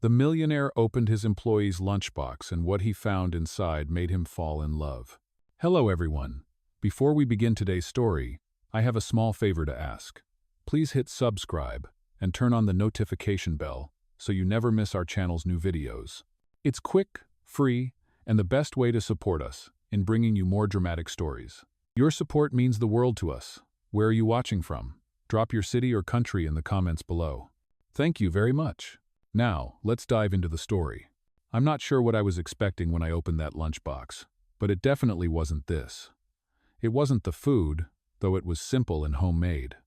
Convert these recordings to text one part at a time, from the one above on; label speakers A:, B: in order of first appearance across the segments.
A: The millionaire opened his employee's lunchbox, and what he found inside made him fall in love. Hello everyone. Before we begin today's story, I have a small favor to ask. Please hit subscribe and turn on the notification bell so you never miss our channel's new videos. It's quick, free, and the best way to support us in bringing you more dramatic stories. Your support means the world to us. Where are you watching from? Drop your city or country in the comments below. Thank you very much. Now, let's dive into the story. I'm not sure what I was expecting when I opened that lunchbox, but it definitely wasn't this. It wasn't the food, though it was simple and homemade.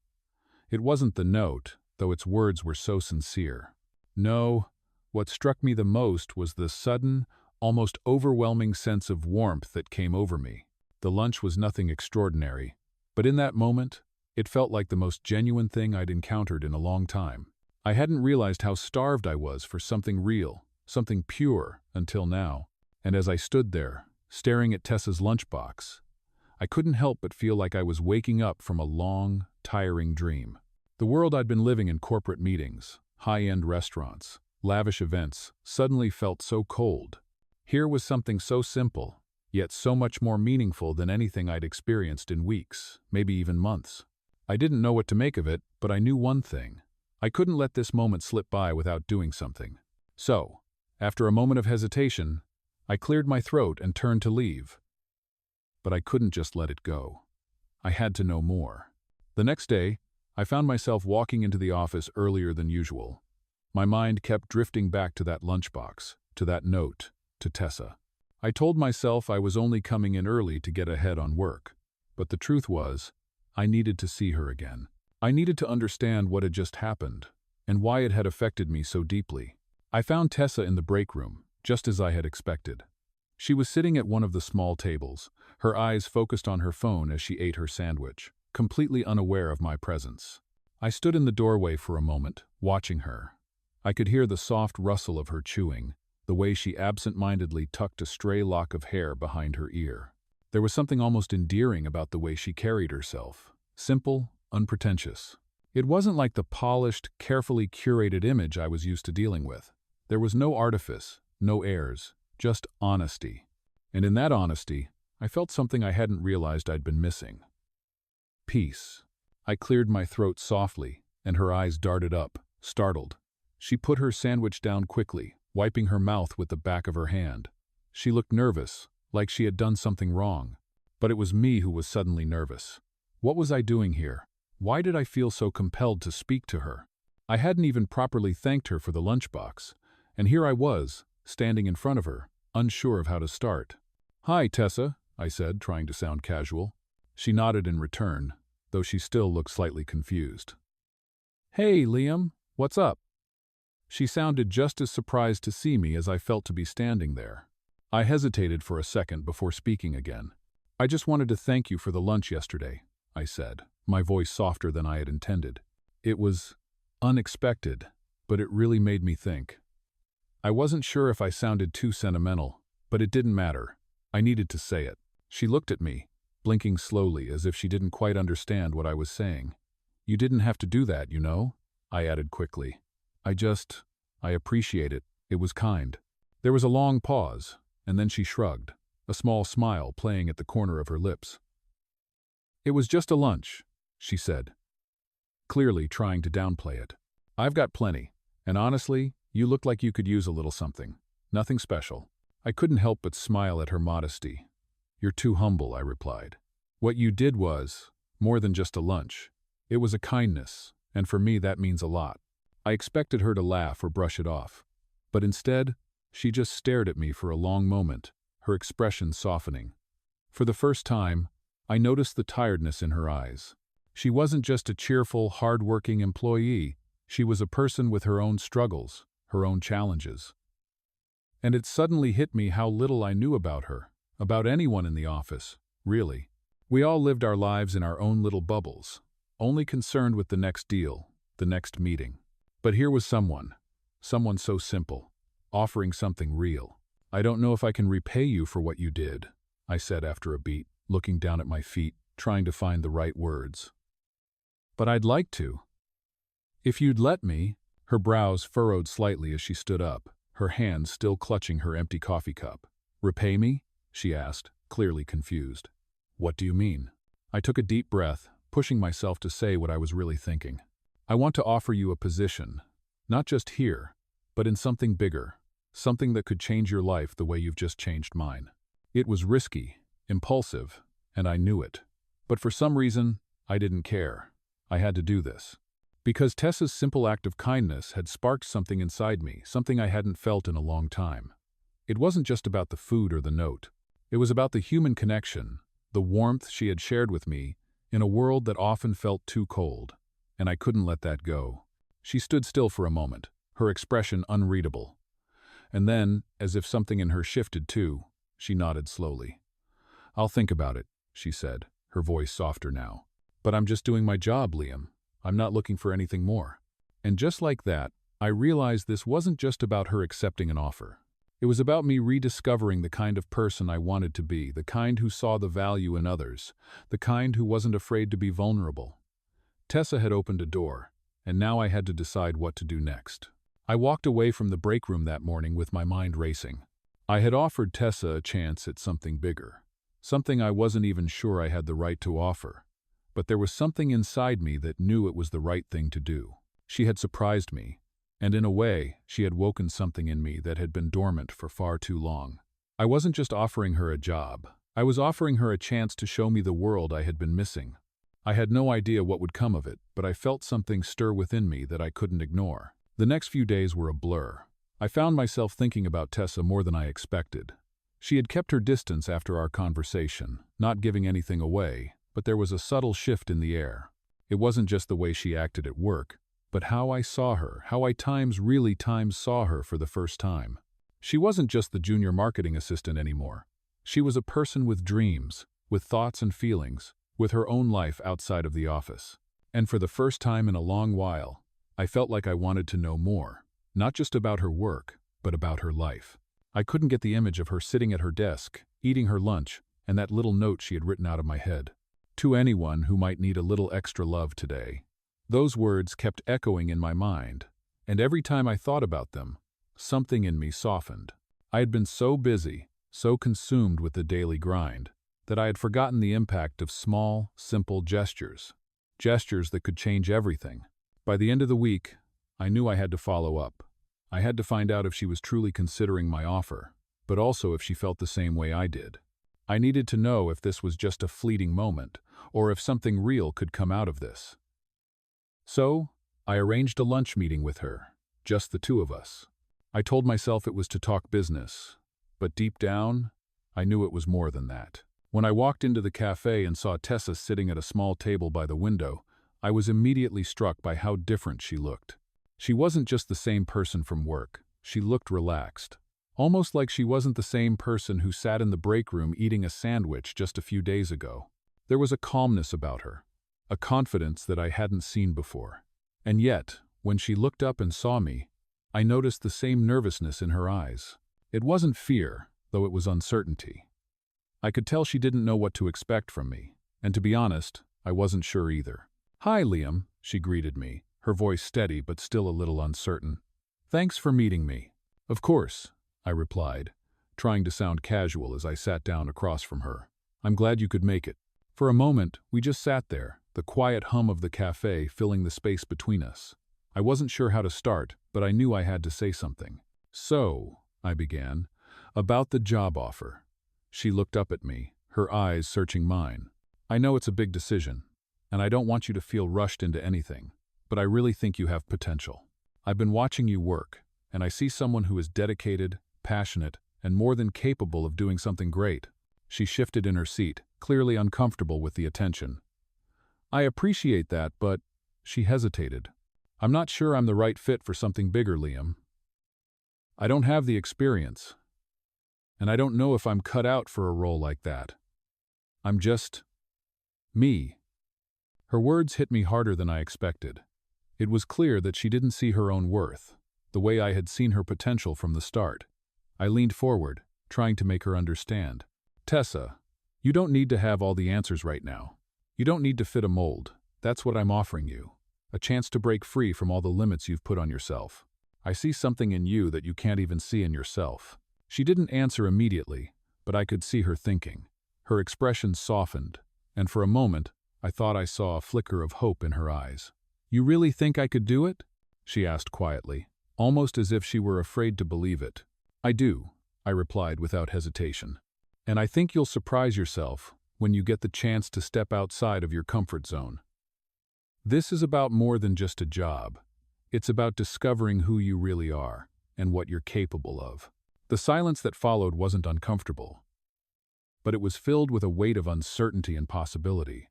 A: It wasn't the note, though its words were so sincere. No, what struck me the most was the sudden, almost overwhelming sense of warmth that came over me. The lunch was nothing extraordinary, but in that moment, it felt like the most genuine thing I'd encountered in a long time. I hadn't realized how starved I was for something real, something pure, until now. And as I stood there, staring at Tessa's lunchbox, I couldn't help but feel like I was waking up from a long, tiring dream. The world I'd been living in, corporate meetings, high-end restaurants, lavish events, suddenly felt so cold. Here was something so simple, yet so much more meaningful than anything I'd experienced in weeks, maybe even months. I didn't know what to make of it, but I knew one thing. I couldn't let this moment slip by without doing something. So, after a moment of hesitation, I cleared my throat and turned to leave. But I couldn't just let it go. I had to know more. The next day, I found myself walking into the office earlier than usual. My mind kept drifting back to that lunchbox, to that note, to Tessa. I told myself I was only coming in early to get ahead on work. But the truth was, I needed to see her again. I needed to understand what had just happened, and why it had affected me so deeply. I found Tessa in the break room, just as I had expected. She was sitting at one of the small tables, her eyes focused on her phone as she ate her sandwich, completely unaware of my presence. I stood in the doorway for a moment, watching her. I could hear the soft rustle of her chewing, the way she absent-mindedly tucked a stray lock of hair behind her ear. There was something almost endearing about the way she carried herself. Simple, unpretentious. It wasn't like the polished, carefully curated image I was used to dealing with. There was no artifice, no airs, just honesty. And in that honesty, I felt something I hadn't realized I'd been missing. Peace. I cleared my throat softly, and her eyes darted up, startled. She put her sandwich down quickly, wiping her mouth with the back of her hand. She looked nervous, like she had done something wrong. But it was me who was suddenly nervous. What was I doing here? Why did I feel so compelled to speak to her? I hadn't even properly thanked her for the lunchbox, and here I was, standing in front of her, unsure of how to start. "Hi, Tessa," I said, trying to sound casual. She nodded in return, though she still looked slightly confused. "Hey, Liam, what's up?" She sounded just as surprised to see me as I felt to be standing there. I hesitated for a second before speaking again. "I just wanted to thank you for the lunch yesterday," I said, my voice softer than I had intended. It was unexpected, but it really made me think. I wasn't sure if I sounded too sentimental, but it didn't matter. I needed to say it. She looked at me, blinking slowly as if she didn't quite understand what I was saying. "You didn't have to do that, you know," I added quickly. I appreciate it. It was kind." There was a long pause, and then she shrugged, a small smile playing at the corner of her lips. "It was just a lunch," she said, clearly trying to downplay it. "I've got plenty, and honestly, you look like you could use a little something. Nothing special." I couldn't help but smile at her modesty. "You're too humble," I replied. "What you did was more than just a lunch. It was a kindness, and for me that means a lot." I expected her to laugh or brush it off, but instead, she just stared at me for a long moment, her expression softening. For the first time, I noticed the tiredness in her eyes. She wasn't just a cheerful, hard-working employee. She was a person with her own struggles, her own challenges. And it suddenly hit me how little I knew about her, about anyone in the office, really. We all lived our lives in our own little bubbles, only concerned with the next deal, the next meeting. But here was someone so simple, offering something real. "I don't know if I can repay you for what you did," I said after a beat, looking down at my feet, trying to find the right words. "But I'd like to. If you'd let me," Her brows furrowed slightly as she stood up, her hands still clutching her empty coffee cup. "Repay me?" she asked, clearly confused. "What do you mean?" I took a deep breath, pushing myself to say what I was really thinking. "I want to offer you a position, not just here, but in something bigger, something that could change your life the way you've just changed mine." It was risky, impulsive, and I knew it. But for some reason, I didn't care. I had to do this. Because Tessa's simple act of kindness had sparked something inside me, something I hadn't felt in a long time. It wasn't just about the food or the note. It was about the human connection, the warmth she had shared with me in a world that often felt too cold, and I couldn't let that go. She stood still for a moment, her expression unreadable. And then, as if something in her shifted too, she nodded slowly. "I'll think about it," she said, her voice softer now. "But I'm just doing my job, Liam. I'm not looking for anything more." And just like that, I realized this wasn't just about her accepting an offer. It was about me rediscovering the kind of person I wanted to be, the kind who saw the value in others, the kind who wasn't afraid to be vulnerable. Tessa had opened a door, and now I had to decide what to do next. I walked away from the break room that morning with my mind racing. I had offered Tessa a chance at something bigger, something I wasn't even sure I had the right to offer. But there was something inside me that knew it was the right thing to do. She had surprised me, and in a way, she had woken something in me that had been dormant for far too long. I wasn't just offering her a job. I was offering her a chance to show me the world I had been missing. I had no idea what would come of it, but I felt something stir within me that I couldn't ignore. The next few days were a blur. I found myself thinking about Tessa more than I expected. She had kept her distance after our conversation, not giving anything away, but there was a subtle shift in the air. It wasn't just the way she acted at work, but how I saw her, how I really saw her for the first time. She wasn't just the junior marketing assistant anymore. She was a person with dreams, with thoughts and feelings, with her own life outside of the office. And for the first time in a long while, I felt like I wanted to know more, not just about her work, but about her life. I couldn't get the image of her sitting at her desk, eating her lunch, and that little note she had written out of my head. "To anyone who might need a little extra love today." Those words kept echoing in my mind, and every time I thought about them, something in me softened. I had been so busy, so consumed with the daily grind, that I had forgotten the impact of small, simple gestures. Gestures that could change everything. By the end of the week, I knew I had to follow up. I had to find out if she was truly considering my offer, but also if she felt the same way I did. I needed to know if this was just a fleeting moment, or if something real could come out of this. So, I arranged a lunch meeting with her, just the two of us. I told myself it was to talk business, but deep down, I knew it was more than that. When I walked into the cafe and saw Tessa sitting at a small table by the window, I was immediately struck by how different she looked. She wasn't just the same person from work. She looked relaxed. Almost like she wasn't the same person who sat in the break room eating a sandwich just a few days ago. There was a calmness about her, a confidence that I hadn't seen before. And yet, when she looked up and saw me, I noticed the same nervousness in her eyes. It wasn't fear, though it was uncertainty. I could tell she didn't know what to expect from me, and to be honest, I wasn't sure either. "Hi, Liam," she greeted me, her voice steady but still a little uncertain. "Thanks for meeting me." "Of course," I replied, trying to sound casual as I sat down across from her. "I'm glad you could make it." For a moment, we just sat there, the quiet hum of the cafe filling the space between us. I wasn't sure how to start, but I knew I had to say something. "So," I began, "about the job offer." She looked up at me, her eyes searching mine. "I know it's a big decision, and I don't want you to feel rushed into anything, but I really think you have potential. I've been watching you work, and I see someone who is dedicated, passionate, and more than capable of doing something great." She shifted in her seat, clearly uncomfortable with the attention. "I appreciate that, but..." She hesitated. "I'm not sure I'm the right fit for something bigger, Liam. I don't have the experience, and I don't know if I'm cut out for a role like that. I'm just... me." Her words hit me harder than I expected. It was clear that she didn't see her own worth, the way I had seen her potential from the start. I leaned forward, trying to make her understand. "Tessa, you don't need to have all the answers right now. You don't need to fit a mold. That's what I'm offering you. a chance to break free from all the limits you've put on yourself. I see something in you that you can't even see in yourself." She didn't answer immediately, but I could see her thinking. Her expression softened, and for a moment, I thought I saw a flicker of hope in her eyes. "You really think I could do it?" she asked quietly, almost as if she were afraid to believe it. "I do," I replied without hesitation. "And I think you'll surprise yourself when you get the chance to step outside of your comfort zone. This is about more than just a job. It's about discovering who you really are and what you're capable of." The silence that followed wasn't uncomfortable, but it was filled with a weight of uncertainty and possibility.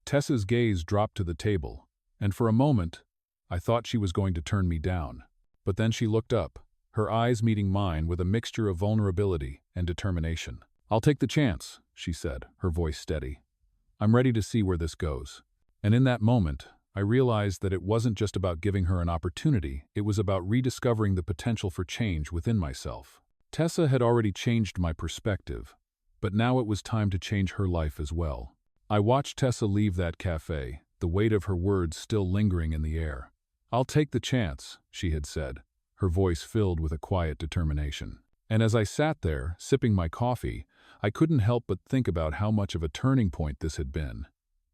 A: Tessa's gaze dropped to the table, and for a moment, I thought she was going to turn me down. But then she looked up, her eyes meeting mine with a mixture of vulnerability and determination. "I'll take the chance," she said, her voice steady. "I'm ready to see where this goes." And in that moment, I realized that it wasn't just about giving her an opportunity, it was about rediscovering the potential for change within myself. Tessa had already changed my perspective, but now it was time to change her life as well. I watched Tessa leave that cafe, the weight of her words still lingering in the air. "I'll take the chance," she had said, her voice filled with a quiet determination. And as I sat there, sipping my coffee, I couldn't help but think about how much of a turning point this had been.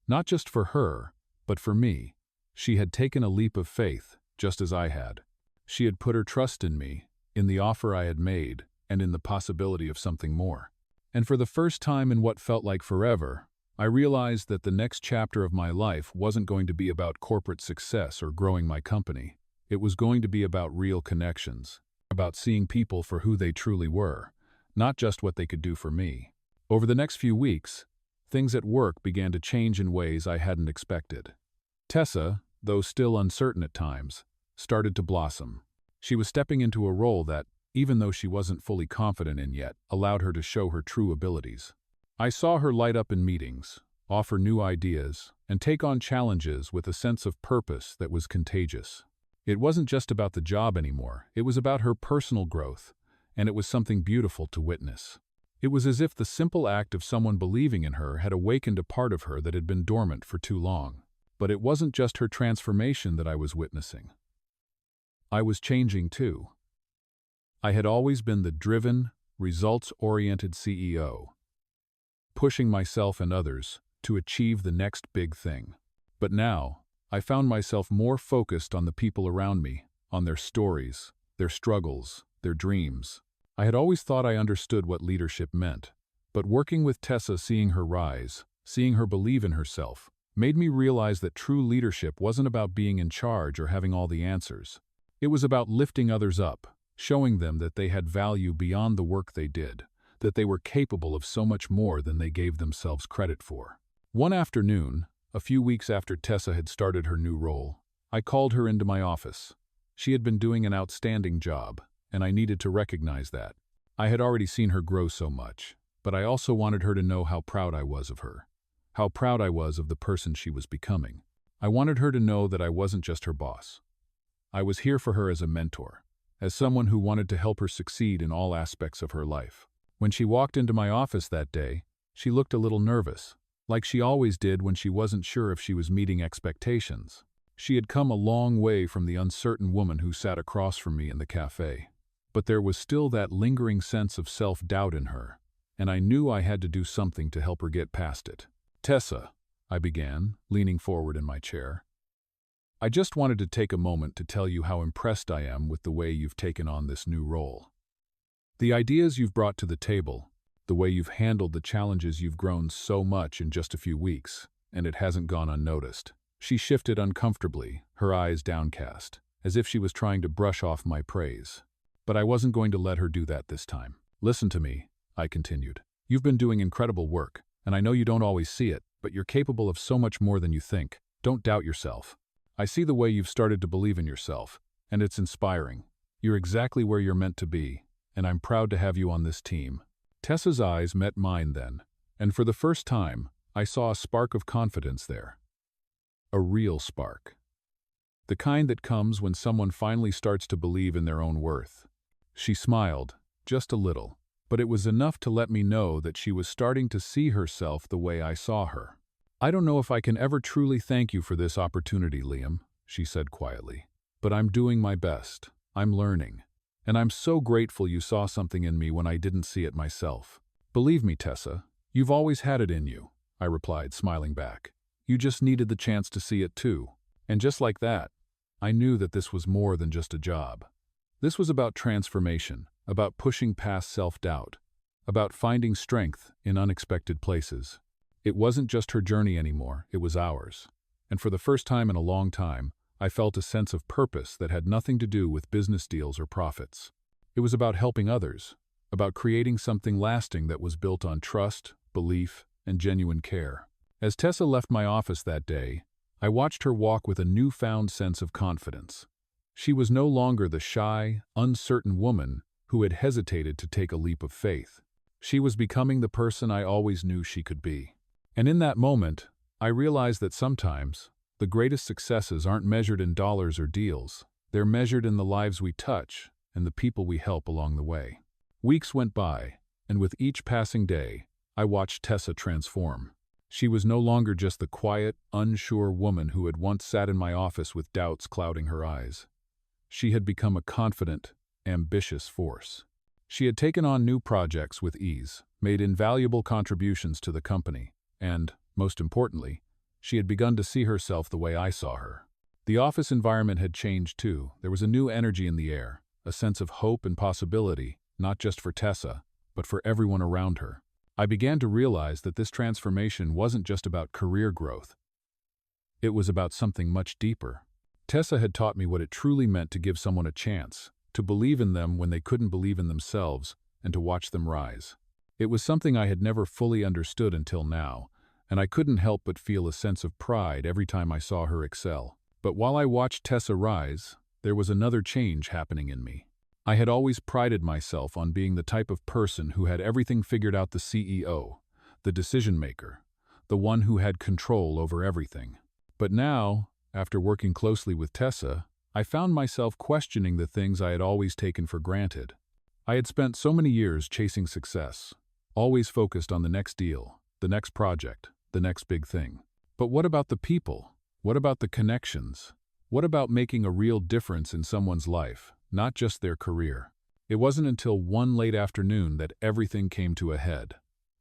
A: Not just for her, but for me. She had taken a leap of faith, just as I had. She had put her trust in me, in the offer I had made, and in the possibility of something more. And for the first time in what felt like forever, I realized that the next chapter of my life wasn't going to be about corporate success or growing my company. It was going to be about real connections, about seeing people for who they truly were, not just what they could do for me. Over the next few weeks, things at work began to change in ways I hadn't expected. Tessa, though still uncertain at times, started to blossom. She was stepping into a role that, even though she wasn't fully confident in yet, allowed her to show her true abilities. I saw her light up in meetings, offer new ideas, and take on challenges with a sense of purpose that was contagious. It wasn't just about the job anymore, it was about her personal growth, and it was something beautiful to witness. It was as if the simple act of someone believing in her had awakened a part of her that had been dormant for too long. But it wasn't just her transformation that I was witnessing. I was changing too. I had always been the driven, results-oriented CEO, pushing myself and others to achieve the next big thing. But now, I found myself more focused on the people around me, on their stories, their struggles, their dreams. I had always thought I understood what leadership meant, but working with Tessa, seeing her rise, seeing her believe in herself, made me realize that true leadership wasn't about being in charge or having all the answers. It was about lifting others up, showing them that they had value beyond the work they did, that they were capable of so much more than they gave themselves credit for. One afternoon, a few weeks after Tessa had started her new role, I called her into my office. She had been doing an outstanding job, and I needed to recognize that. I had already seen her grow so much, but I also wanted her to know how proud I was of her. How proud I was of the person she was becoming. I wanted her to know that I wasn't just her boss. I was here for her as a mentor, as someone who wanted to help her succeed in all aspects of her life. When she walked into my office that day, she looked a little nervous, like she always did when she wasn't sure if she was meeting expectations. She had come a long way from the uncertain woman who sat across from me in the cafe. But there was still that lingering sense of self-doubt in her, and I knew I had to do something to help her get past it. "Tessa," I began, leaning forward in my chair, "I just wanted to take a moment to tell you how impressed I am with the way you've taken on this new role. The ideas you've brought to the table, the way you've handled the challenges, you've grown so much in just a few weeks, and it hasn't gone unnoticed." She shifted uncomfortably, her eyes downcast, as if she was trying to brush off my praise. But I wasn't going to let her do that this time. "Listen to me," I continued. "You've been doing incredible work, and I know you don't always see it, but you're capable of so much more than you think. Don't doubt yourself. I see the way you've started to believe in yourself, and it's inspiring. You're exactly where you're meant to be, and I'm proud to have you on this team." Tessa's eyes met mine then, and for the first time, I saw a spark of confidence there. A real spark. The kind that comes when someone finally starts to believe in their own worth. She smiled, just a little, but it was enough to let me know that she was starting to see herself the way I saw her. "I don't know if I can ever truly thank you for this opportunity, Liam," she said quietly. "But I'm doing my best. I'm learning. And I'm so grateful you saw something in me when I didn't see it myself." "Believe me, Tessa, you've always had it in you," I replied, smiling back. "You just needed the chance to see it too." And just like that, I knew that this was more than just a job. This was about transformation, about pushing past self-doubt, about finding strength in unexpected places. It wasn't just her journey anymore, it was ours. And for the first time in a long time, I felt a sense of purpose that had nothing to do with business deals or profits. It was about helping others, about creating something lasting that was built on trust, belief, and genuine care. As Tessa left my office that day, I watched her walk with a newfound sense of confidence. She was no longer the shy, uncertain woman who had hesitated to take a leap of faith. She was becoming the person I always knew she could be. And in that moment, I realized that sometimes, the greatest successes aren't measured in dollars or deals. They're measured in the lives we touch and the people we help along the way. Weeks went by, and with each passing day, I watched Tessa transform. She was no longer just the quiet, unsure woman who had once sat in my office with doubts clouding her eyes. She had become a confident, ambitious force. She had taken on new projects with ease, made invaluable contributions to the company, and, most importantly, she had begun to see herself the way I saw her. The office environment had changed too. There was a new energy in the air, a sense of hope and possibility, not just for Tessa, but for everyone around her. I began to realize that this transformation wasn't just about career growth. It was about something much deeper. Tessa had taught me what it truly meant to give someone a chance, to believe in them when they couldn't believe in themselves, and to watch them rise. It was something I had never fully understood until now, and I couldn't help but feel a sense of pride every time I saw her excel. But while I watched Tessa rise, there was another change happening in me. I had always prided myself on being the type of person who had everything figured out: the CEO, the decision maker, the one who had control over everything. But now, after working closely with Tessa, I found myself questioning the things I had always taken for granted. I had spent so many years chasing success, always focused on the next deal, the next project, the next big thing. But what about the people? What about the connections? What about making a real difference in someone's life, not just their career? It wasn't until one late afternoon that everything came to a head.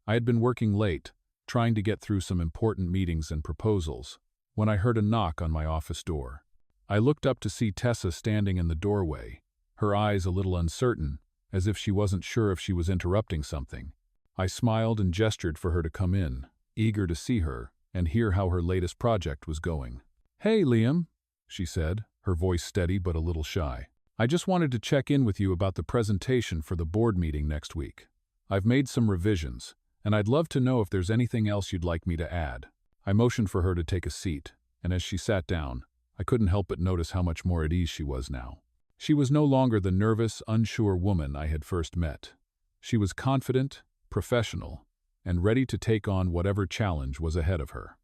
A: I had been working late, trying to get through some important meetings and proposals, when I heard a knock on my office door. I looked up to see Tessa standing in the doorway, her eyes a little uncertain, as if she wasn't sure if she was interrupting something. I smiled and gestured for her to come in, eager to see her and hear how her latest project was going. "Hey, Liam," she said, her voice steady but a little shy. "I just wanted to check in with you about the presentation for the board meeting next week. I've made some revisions, and I'd love to know if there's anything else you'd like me to add." I motioned for her to take a seat, and as she sat down, I couldn't help but notice how much more at ease she was now. She was no longer the nervous, unsure woman I had first met. She was confident, professional, and ready to take on whatever challenge was ahead of her.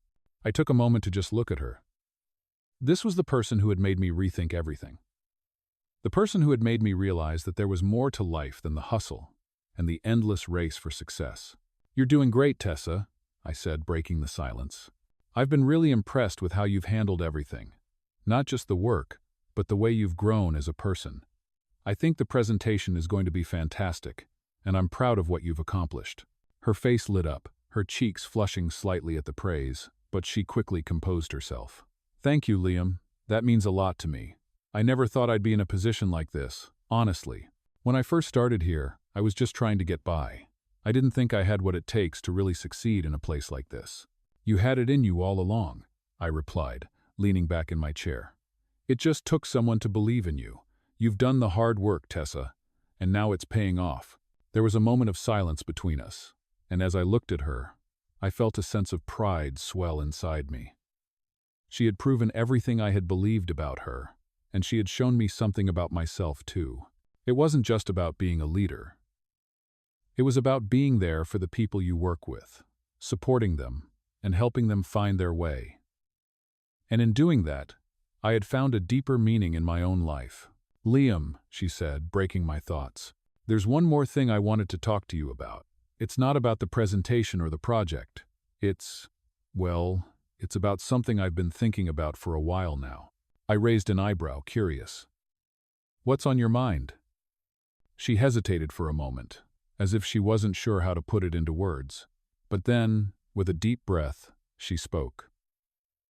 A: I took a moment to just look at her. This was the person who had made me rethink everything. The person who had made me realize that there was more to life than the hustle and the endless race for success. "You're doing great, Tessa," I said, breaking the silence. "I've been really impressed with how you've handled everything. Not just the work, but the way you've grown as a person. I think the presentation is going to be fantastic, and I'm proud of what you've accomplished." Her face lit up, her cheeks flushing slightly at the praise, but she quickly composed herself. "Thank you, Liam. That means a lot to me. I never thought I'd be in a position like this, honestly. When I first started here, I was just trying to get by. I didn't think I had what it takes to really succeed in a place like this." "You had it in you all along," I replied, leaning back in my chair. "It just took someone to believe in you. You've done the hard work, Tessa, and now it's paying off." There was a moment of silence between us, and as I looked at her, I felt a sense of pride swell inside me. She had proven everything I had believed about her, and she had shown me something about myself too. It wasn't just about being a leader. It was about being there for the people you work with, supporting them, and helping them find their way. And in doing that, I had found a deeper meaning in my own life. "Liam," she said, breaking my thoughts, "there's one more thing I wanted to talk to you about. It's not about the presentation or the project. It's Well, it's about something I've been thinking about for a while now. I raised an eyebrow, curious. What's on your mind? She hesitated for a moment, as if she wasn't sure how to put it into words. But then, with a deep breath, she spoke.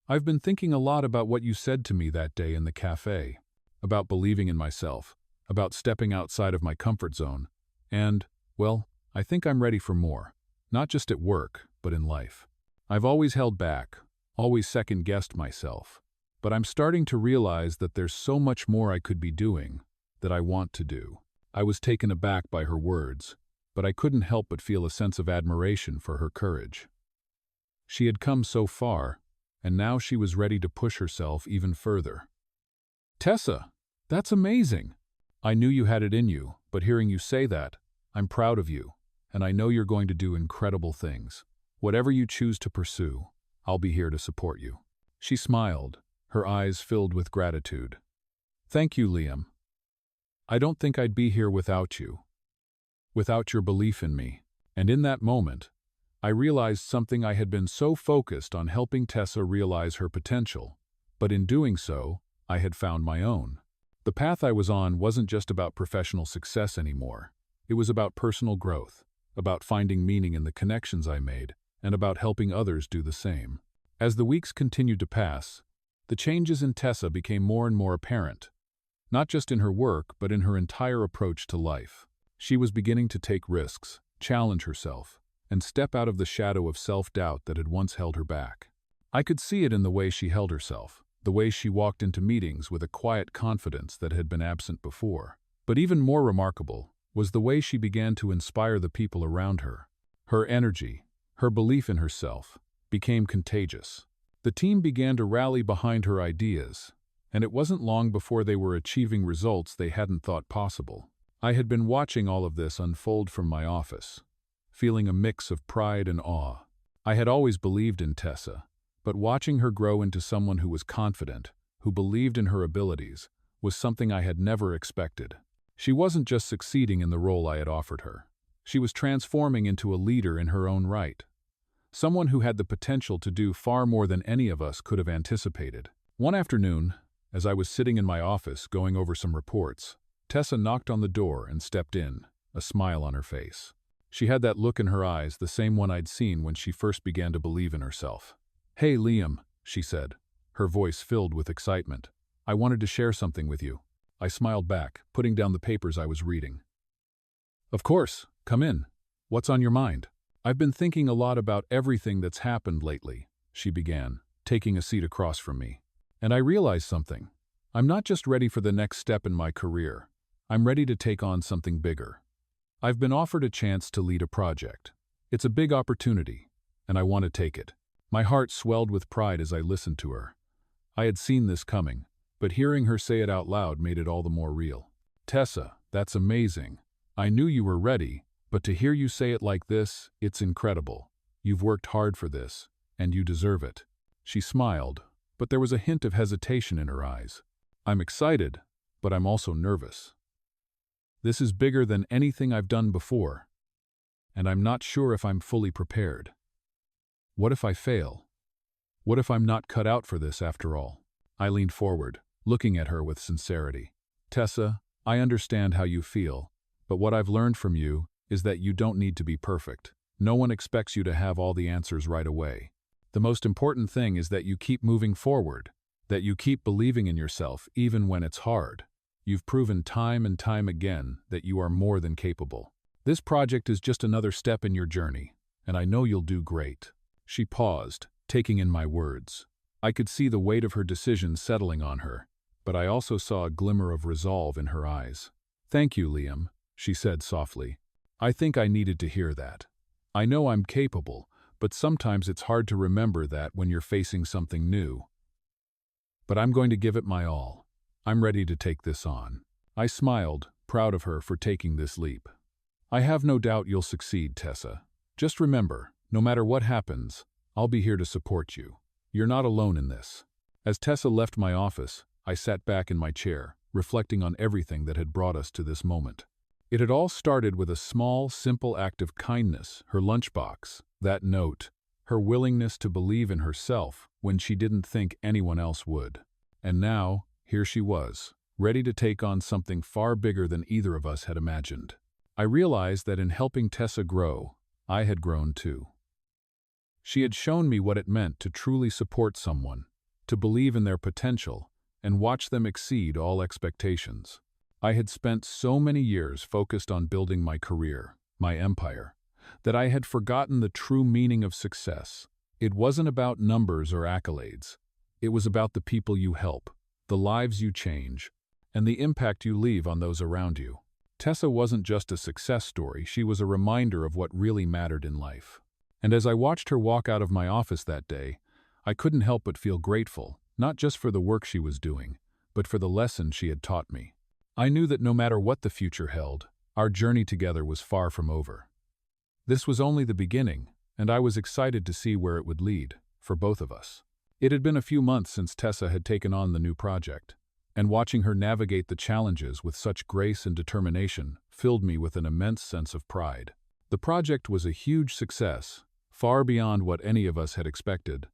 A: I've been thinking a lot about what you said to me that day in the cafe, about believing in myself, about stepping outside of my comfort zone, and, well, I think I'm ready for more, not just at work, but in life. I've always held back, always second-guessed myself, but I'm starting to realize that there's so much more I could be doing, that I want to do. I was taken aback by her words, but I couldn't help but feel a sense of admiration for her courage. She had come so far, and now she was ready to push herself even further. Tessa, that's amazing! I knew you had it in you, but hearing you say that, I'm proud of you, and I know you're going to do incredible things. Whatever you choose to pursue, I'll be here to support you. She smiled, her eyes filled with gratitude. Thank you, Liam. I don't think I'd be here without you, without your belief in me. And in that moment, I realized something. I had been so focused on helping Tessa realize her potential, but in doing so, I had found my own. The path I was on wasn't just about professional success anymore. It was about personal growth, about finding meaning in the connections I made, and about helping others do the same. As the weeks continued to pass, the changes in Tessa became more and more apparent, not just in her work, but in her entire approach to life. She was beginning to take risks, challenge herself, and step out of the shadow of self-doubt that had once held her back. I could see it in the way she held herself, the way she walked into meetings with a quiet confidence that had been absent before. But even more remarkable was the way she began to inspire the people around her. Her energy, her belief in herself, became contagious. The team began to rally behind her ideas, and it wasn't long before they were achieving results they hadn't thought possible. I had been watching all of this unfold from my office, feeling a mix of pride and awe. I had always believed in Tessa, but watching her grow into someone who was confident, who believed in her abilities, was something I had never expected. She wasn't just succeeding in the role I had offered her. She was transforming into a leader in her own right, someone who had the potential to do far more than any of us could have anticipated. One afternoon, as I was sitting in my office going over some reports, Tessa knocked on the door and stepped in, a smile on her face. She had that look in her eyes, the same one I'd seen when she first began to believe in herself. "Hey, Liam," she said, her voice filled with excitement. "I wanted to share something with you." I smiled back, putting down the papers I was reading. "Of course, come in. What's on your mind?" "I've been thinking a lot about everything that's happened lately," she began, taking a seat across from me. "And I realized something. I'm not just ready for the next step in my career. I'm ready to take on something bigger. I've been offered a chance to lead a project. It's a big opportunity, and I want to take it." My heart swelled with pride as I listened to her. I had seen this coming, but hearing her say it out loud made it all the more real. "Tessa, that's amazing. I knew you were ready, but to hear you say it like this, it's incredible. You've worked hard for this, and you deserve it." She smiled, but there was a hint of hesitation in her eyes. "I'm excited, but I'm also nervous. This is bigger than anything I've done before, and I'm not sure if I'm fully prepared. What if I fail? What if I'm not cut out for this after all?" I leaned forward, looking at her with sincerity. "Tessa, I understand how you feel, but what I've learned from you is that you don't need to be perfect. No one expects you to have all the answers right away. The most important thing is that you keep moving forward, that you keep believing in yourself even when it's hard. You've proven time and time again that you are more than capable. This project is just another step in your journey, and I know you'll do great." She paused, taking in my words. I could see the weight of her decision settling on her, but I also saw a glimmer of resolve in her eyes. "Thank you, Liam," she said softly. "I think I needed to hear that. I know I'm capable, but sometimes it's hard to remember that when you're facing something new. But I'm going to give it my all. I'm ready to take this on." I smiled, proud of her for taking this leap. "I have no doubt you'll succeed, Tessa. Just remember, no matter what happens, I'll be here to support you. You're not alone in this." As Tessa left my office, I sat back in my chair, reflecting on everything that had brought us to this moment. It had all started with a small, simple act of kindness, her lunchbox. That note, her willingness to believe in herself when she didn't think anyone else would. And now, here she was, ready to take on something far bigger than either of us had imagined. I realized that in helping Tessa grow, I had grown too. She had shown me what it meant to truly support someone, to believe in their potential, and watch them exceed all expectations. I had spent so many years focused on building my career, my empire, that I had forgotten the true meaning of success. It wasn't about numbers or accolades. It was about the people you help, the lives you change, and the impact you leave on those around you. Tessa wasn't just a success story, she was a reminder of what really mattered in life. And as I watched her walk out of my office that day, I couldn't help but feel grateful, not just for the work she was doing, but for the lesson she had taught me. I knew that no matter what the future held, our journey together was far from over. This was only the beginning, and I was excited to see where it would lead, for both of us. It had been a few months since Tessa had taken on the new project, and watching her navigate the challenges with such grace and determination filled me with an immense sense of pride. The project was a huge success, far beyond what any of us had expected,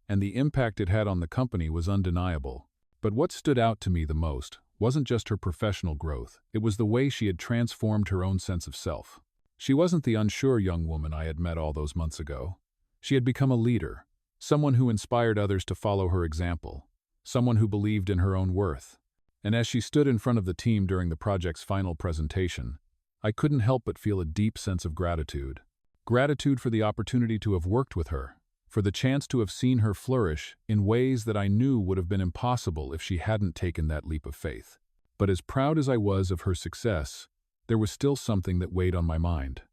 A: and the impact it had on the company was undeniable. But what stood out to me the most wasn't just her professional growth, it was the way she had transformed her own sense of self. She wasn't the unsure young woman I had met all those months ago. She had become a leader, someone who inspired others to follow her example, someone who believed in her own worth. And as she stood in front of the team during the project's final presentation, I couldn't help but feel a deep sense of gratitude. Gratitude for the opportunity to have worked with her, for the chance to have seen her flourish in ways that I knew would have been impossible if she hadn't taken that leap of faith. But as proud as I was of her success, there was still something that weighed on my mind.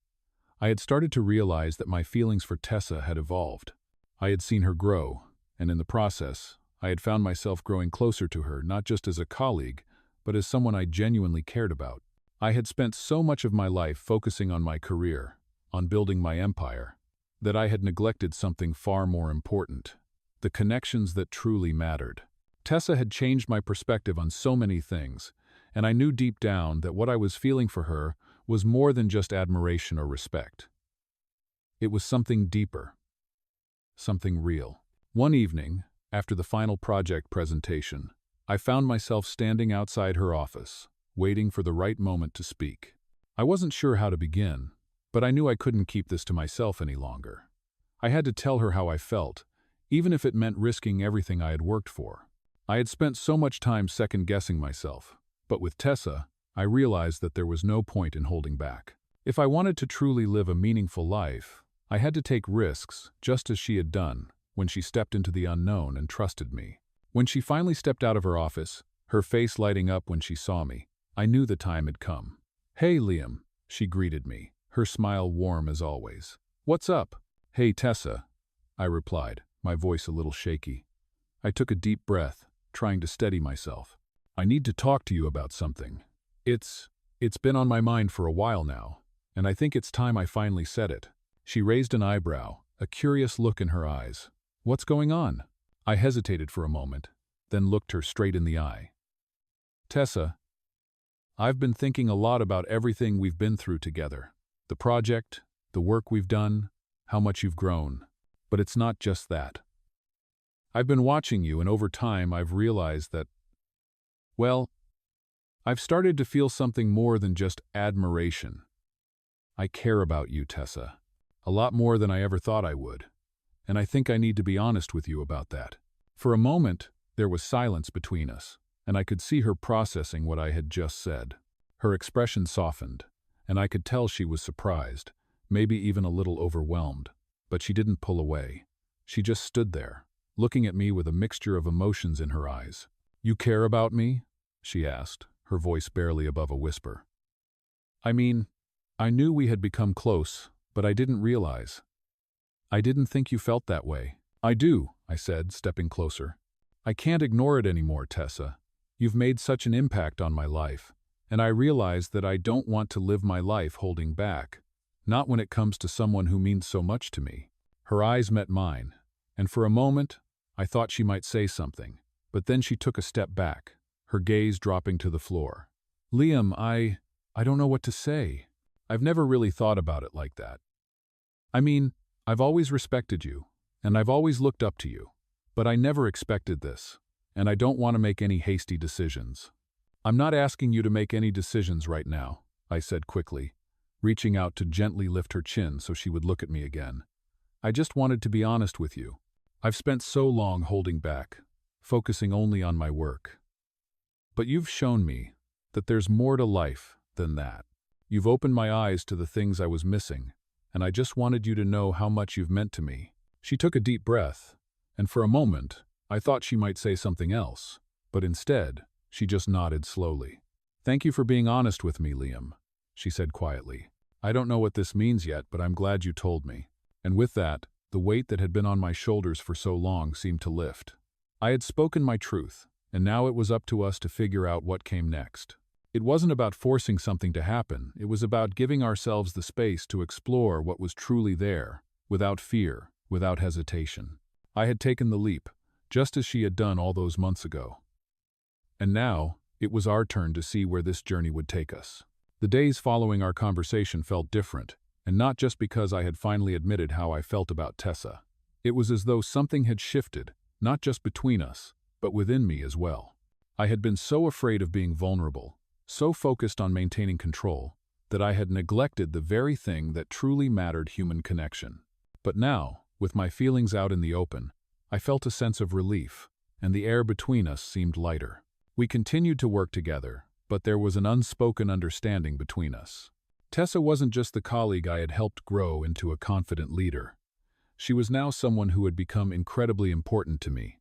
A: I had started to realize that my feelings for Tessa had evolved. I had seen her grow, and in the process, I had found myself growing closer to her, not just as a colleague, but as someone I genuinely cared about. I had spent so much of my life focusing on my career, on building my empire, that I had neglected something far more important: the connections that truly mattered. Tessa had changed my perspective on so many things, and I knew deep down that what I was feeling for her was more than just admiration or respect. It was something deeper, something real. One evening, after the final project presentation, I found myself standing outside her office, waiting for the right moment to speak. I wasn't sure how to begin, but I knew I couldn't keep this to myself any longer. I had to tell her how I felt, even if it meant risking everything I had worked for. I had spent so much time second-guessing myself, but with Tessa, I realized that there was no point in holding back. If I wanted to truly live a meaningful life, I had to take risks, just as she had done when she stepped into the unknown and trusted me. When she finally stepped out of her office, her face lighting up when she saw me, I knew the time had come. "Hey, Liam," she greeted me, her smile warm as always. "What's up?" "Hey, Tessa," I replied, my voice a little shaky. I took a deep breath, trying to steady myself. "I need to talk to you about something. It's been on my mind for a while now, and I think it's time I finally said it." She raised an eyebrow, a curious look in her eyes. "What's going on?" I hesitated for a moment, then looked her straight in the eye. "Tessa, I've been thinking a lot about everything we've been through together. The project, the work we've done, how much you've grown. But it's not just that. I've been watching you, and over time I've realized that, well, I've started to feel something more than just admiration. I care about you, Tessa, a lot more than I ever thought I would, and I think I need to be honest with you about that." For a moment, there was silence between us, and I could see her processing what I had just said. Her expression softened, and I could tell she was surprised, maybe even a little overwhelmed, but she didn't pull away. She just stood there, looking at me with a mixture of emotions in her eyes. "You care about me?" she asked, her voice barely above a whisper. "I mean, I knew we had become close, but I didn't realize. I didn't think you felt that way." "I do," I said, stepping closer. "I can't ignore it anymore, Tessa. You've made such an impact on my life, and I realize that I don't want to live my life holding back, not when it comes to someone who means so much to me." Her eyes met mine, and for a moment, I thought she might say something, but then she took a step back, her gaze dropping to the floor. "Liam, I don't know what to say. I've never really thought about it like that. I mean, I've always respected you, and I've always looked up to you. But I never expected this, and I don't want to make any hasty decisions. I'm not asking you to make any decisions right now, I said quickly, reaching out to gently lift her chin so she would look at me again. I just wanted to be honest with you. I've spent so long holding back, focusing only on my work. But you've shown me that there's more to life than that. You've opened my eyes to the things I was missing, and I just wanted you to know how much you've meant to me. She took a deep breath, and for a moment, I thought she might say something else, but instead, she just nodded slowly. Thank you for being honest with me, Liam, she said quietly. I don't know what this means yet, but I'm glad you told me. And with that, the weight that had been on my shoulders for so long seemed to lift. I had spoken my truth, and now it was up to us to figure out what came next. It wasn't about forcing something to happen, it was about giving ourselves the space to explore what was truly there, without fear, without hesitation. I had taken the leap, just as she had done all those months ago. And now, it was our turn to see where this journey would take us. The days following our conversation felt different, and not just because I had finally admitted how I felt about Tessa. It was as though something had shifted, not just between us, but within me as well. I had been so afraid of being vulnerable, so focused on maintaining control, that I had neglected the very thing that truly mattered: human connection. But now, with my feelings out in the open, I felt a sense of relief, and the air between us seemed lighter. We continued to work together, but there was an unspoken understanding between us. Tessa wasn't just the colleague I had helped grow into a confident leader. She was now someone who had become incredibly important to me,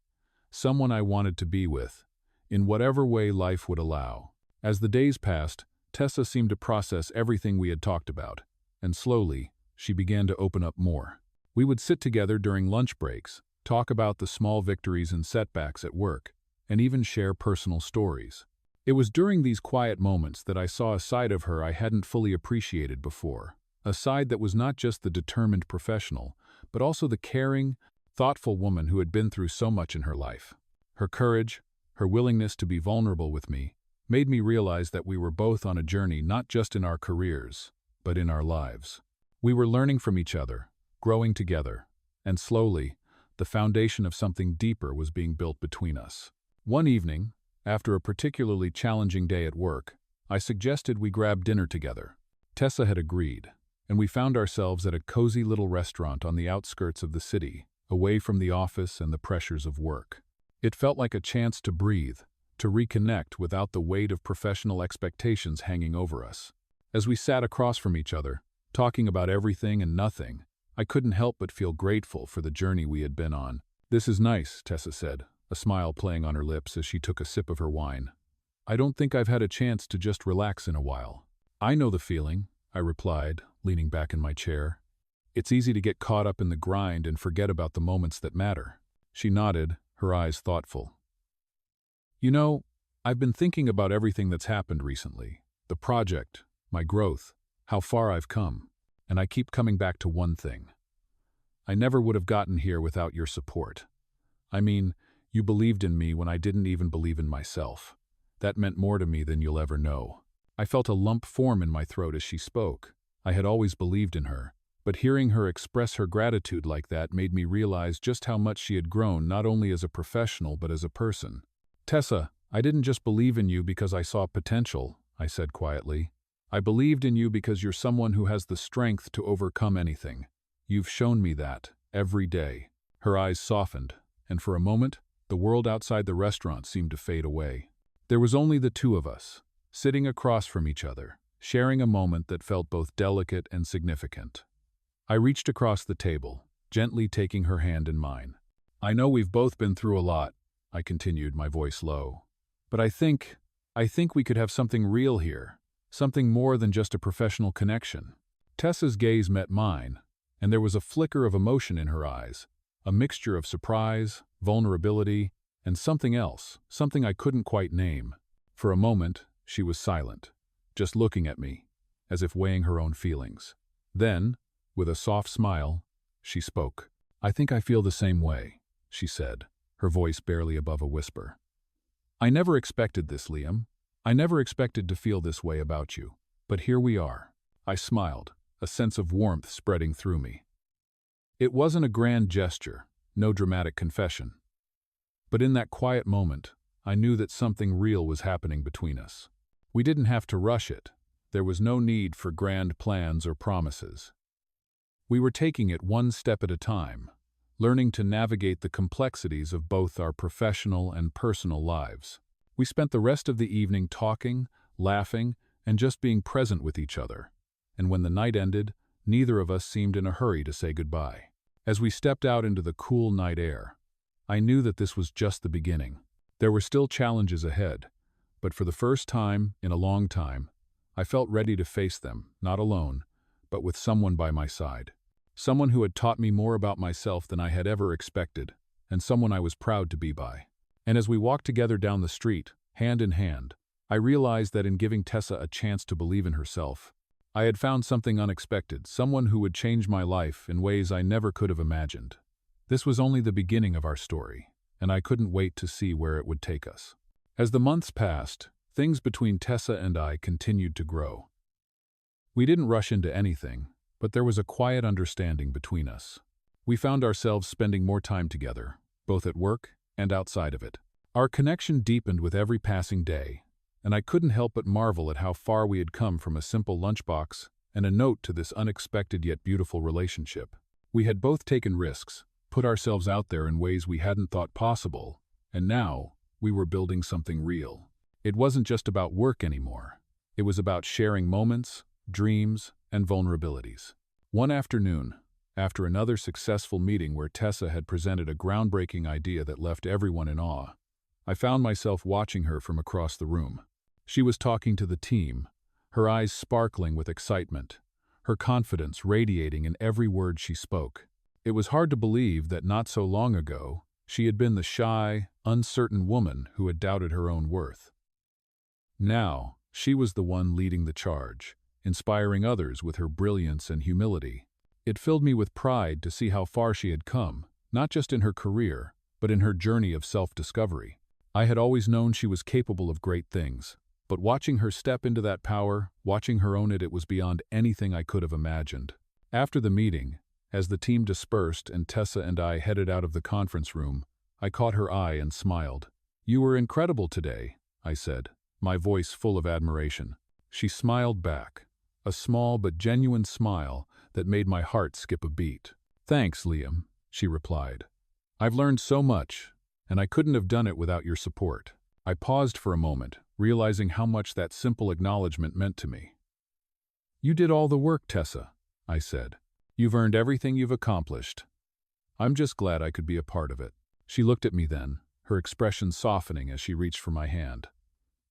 A: someone I wanted to be with, in whatever way life would allow. As the days passed, Tessa seemed to process everything we had talked about, and slowly, she began to open up more. We would sit together during lunch breaks, talk about the small victories and setbacks at work, and even share personal stories. It was during these quiet moments that I saw a side of her I hadn't fully appreciated before, a side that was not just the determined professional, but also the caring, thoughtful woman who had been through so much in her life. Her courage, her willingness to be vulnerable with me, made me realize that we were both on a journey not just in our careers, but in our lives. We were learning from each other, growing together, and slowly, the foundation of something deeper was being built between us. One evening, after a particularly challenging day at work, I suggested we grab dinner together. Tessa had agreed, and we found ourselves at a cozy little restaurant on the outskirts of the city, away from the office and the pressures of work. It felt like a chance to breathe, to reconnect without the weight of professional expectations hanging over us. As we sat across from each other, talking about everything and nothing, I couldn't help but feel grateful for the journey we had been on. "This is nice," Tessa said, a smile playing on her lips as she took a sip of her wine. "I don't think I've had a chance to just relax in a while." "I know the feeling," I replied, leaning back in my chair. "It's easy to get caught up in the grind and forget about the moments that matter." She nodded, her eyes thoughtful. "You know, I've been thinking about everything that's happened recently. The project, my growth, how far I've come. And I keep coming back to one thing. I never would have gotten here without your support. I mean, you believed in me when I didn't even believe in myself. That meant more to me than you'll ever know." I felt a lump form in my throat as she spoke. I had always believed in her, but hearing her express her gratitude like that made me realize just how much she had grown, not only as a professional but as a person. "Tessa, I didn't just believe in you because I saw potential," I said quietly. "I believed in you because you're someone who has the strength to overcome anything. You've shown me that, every day." Her eyes softened, and for a moment, the world outside the restaurant seemed to fade away. There was only the two of us, sitting across from each other, sharing a moment that felt both delicate and significant. I reached across the table, gently taking her hand in mine. "I know we've both been through a lot," I continued, my voice low. "But I think we could have something real here. Something more than just a professional connection." Tessa's gaze met mine, and there was a flicker of emotion in her eyes, a mixture of surprise, vulnerability, and something else, something I couldn't quite name. For a moment, she was silent, just looking at me, as if weighing her own feelings. Then, with a soft smile, she spoke. "I think I feel the same way," she said, her voice barely above a whisper. "I never expected this, Liam. I never expected to feel this way about you, but here we are." I smiled, a sense of warmth spreading through me. It wasn't a grand gesture, no dramatic confession. But in that quiet moment, I knew that something real was happening between us. We didn't have to rush it. There was no need for grand plans or promises. We were taking it one step at a time, learning to navigate the complexities of both our professional and personal lives. We spent the rest of the evening talking, laughing, and just being present with each other. And when the night ended, neither of us seemed in a hurry to say goodbye. As we stepped out into the cool night air, I knew that this was just the beginning. There were still challenges ahead, but for the first time in a long time, I felt ready to face them, not alone, but with someone by my side. Someone who had taught me more about myself than I had ever expected, and someone I was proud to be by. And as we walked together down the street, hand in hand, I realized that in giving Tessa a chance to believe in herself, I had found something unexpected, someone who would change my life in ways I never could have imagined. This was only the beginning of our story, and I couldn't wait to see where it would take us. As the months passed, things between Tessa and I continued to grow. We didn't rush into anything, but there was a quiet understanding between us. We found ourselves spending more time together, both at work and outside of it. Our connection deepened with every passing day, and I couldn't help but marvel at how far we had come from a simple lunchbox and a note to this unexpected yet beautiful relationship. We had both taken risks, put ourselves out there in ways we hadn't thought possible, and now we were building something real. It wasn't just about work anymore. It was about sharing moments, dreams, and vulnerabilities. One afternoon, after another successful meeting where Tessa had presented a groundbreaking idea that left everyone in awe, I found myself watching her from across the room. She was talking to the team, her eyes sparkling with excitement, her confidence radiating in every word she spoke. It was hard to believe that not so long ago, she had been the shy, uncertain woman who had doubted her own worth. Now, she was the one leading the charge, inspiring others with her brilliance and humility. It filled me with pride to see how far she had come, not just in her career, but in her journey of self-discovery. I had always known she was capable of great things, but watching her step into that power, watching her own it was beyond anything I could have imagined. After the meeting, as the team dispersed and Tessa and I headed out of the conference room, I caught her eye and smiled. "You were incredible today," I said, my voice full of admiration. She smiled back, a small but genuine smile that made my heart skip a beat. "Thanks, Liam," she replied. "I've learned so much, and I couldn't have done it without your support." I paused for a moment, realizing how much that simple acknowledgement meant to me. "You did all the work, Tessa," I said. "You've earned everything you've accomplished. I'm just glad I could be a part of it." She looked at me then, her expression softening as she reached for my hand.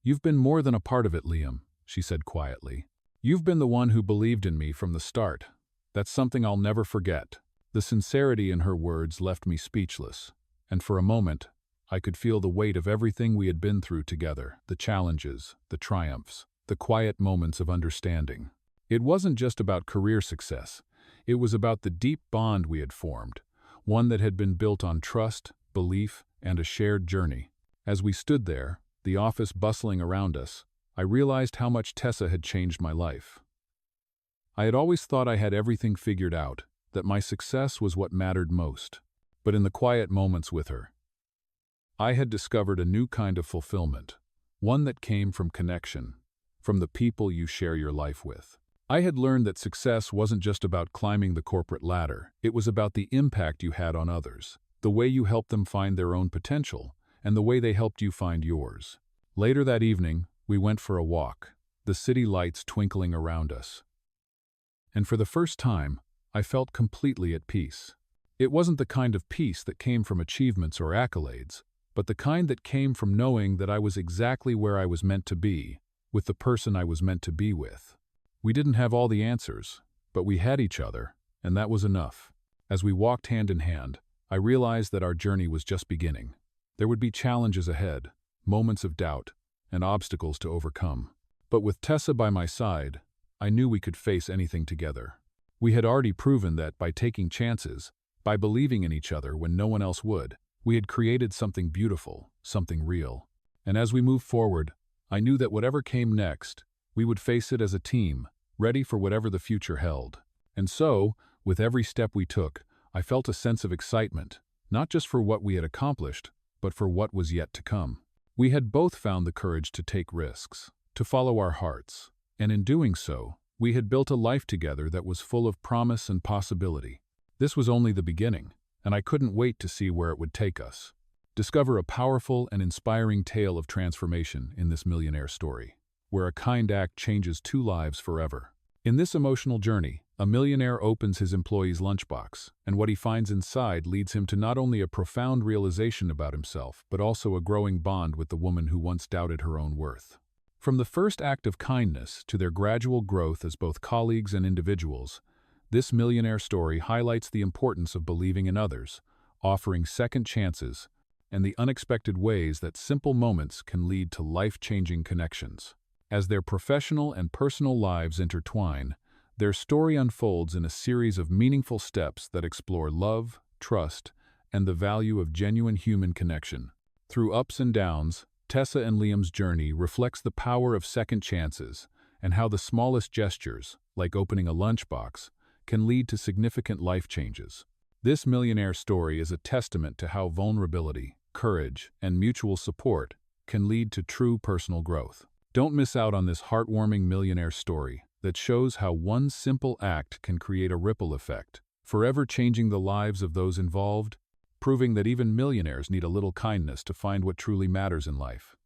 A: "You've been more than a part of it, Liam," she said quietly. "You've been the one who believed in me from the start. That's something I'll never forget." The sincerity in her words left me speechless, and for a moment, I could feel the weight of everything we had been through together, the challenges, the triumphs, the quiet moments of understanding. It wasn't just about career success. It was about the deep bond we had formed, one that had been built on trust, belief, and a shared journey. As we stood there, the office bustling around us, I realized how much Tessa had changed my life. I had always thought I had everything figured out, that my success was what mattered most. But in the quiet moments with her, I had discovered a new kind of fulfillment, one that came from connection, from the people you share your life with. I had learned that success wasn't just about climbing the corporate ladder, it was about the impact you had on others, the way you helped them find their own potential, and the way they helped you find yours. Later that evening, we went for a walk, the city lights twinkling around us. And for the first time, I felt completely at peace. It wasn't the kind of peace that came from achievements or accolades, but the kind that came from knowing that I was exactly where I was meant to be, with the person I was meant to be with. We didn't have all the answers, but we had each other, and that was enough. As we walked hand in hand, I realized that our journey was just beginning. There would be challenges ahead, moments of doubt, and obstacles to overcome. But with Tessa by my side, I knew we could face anything together. We had already proven that by taking chances, by believing in each other when no one else would, we had created something beautiful, something real. And as we moved forward, I knew that whatever came next, we would face it as a team, ready for whatever the future held. And so, with every step we took, I felt a sense of excitement, not just for what we had accomplished, but for what was yet to come. We had both found the courage to take risks, to follow our hearts, and in doing so, we had built a life together that was full of promise and possibility. This was only the beginning, and I couldn't wait to see where it would take us. Discover a powerful and inspiring tale of transformation in this millionaire story, where a kind act changes two lives forever. In this emotional journey, a millionaire opens his employee's lunchbox, and what he finds inside leads him to not only a profound realization about himself, but also a growing bond with the woman who once doubted her own worth. From the first act of kindness to their gradual growth as both colleagues and individuals, this millionaire story highlights the importance of believing in others, offering second chances, and the unexpected ways that simple moments can lead to life-changing connections. As their professional and personal lives intertwine, their story unfolds in a series of meaningful steps that explore love, trust, and the value of genuine human connection. Through ups and downs, Tessa and Liam's journey reflects the power of second chances and how the smallest gestures, like opening a lunchbox, can lead to significant life changes. This millionaire story is a testament to how vulnerability, courage, and mutual support can lead to true personal growth. Don't miss out on this heartwarming millionaire story that shows how one simple act can create a ripple effect, forever changing the lives of those involved, proving that even millionaires need a little kindness to find what truly matters in life.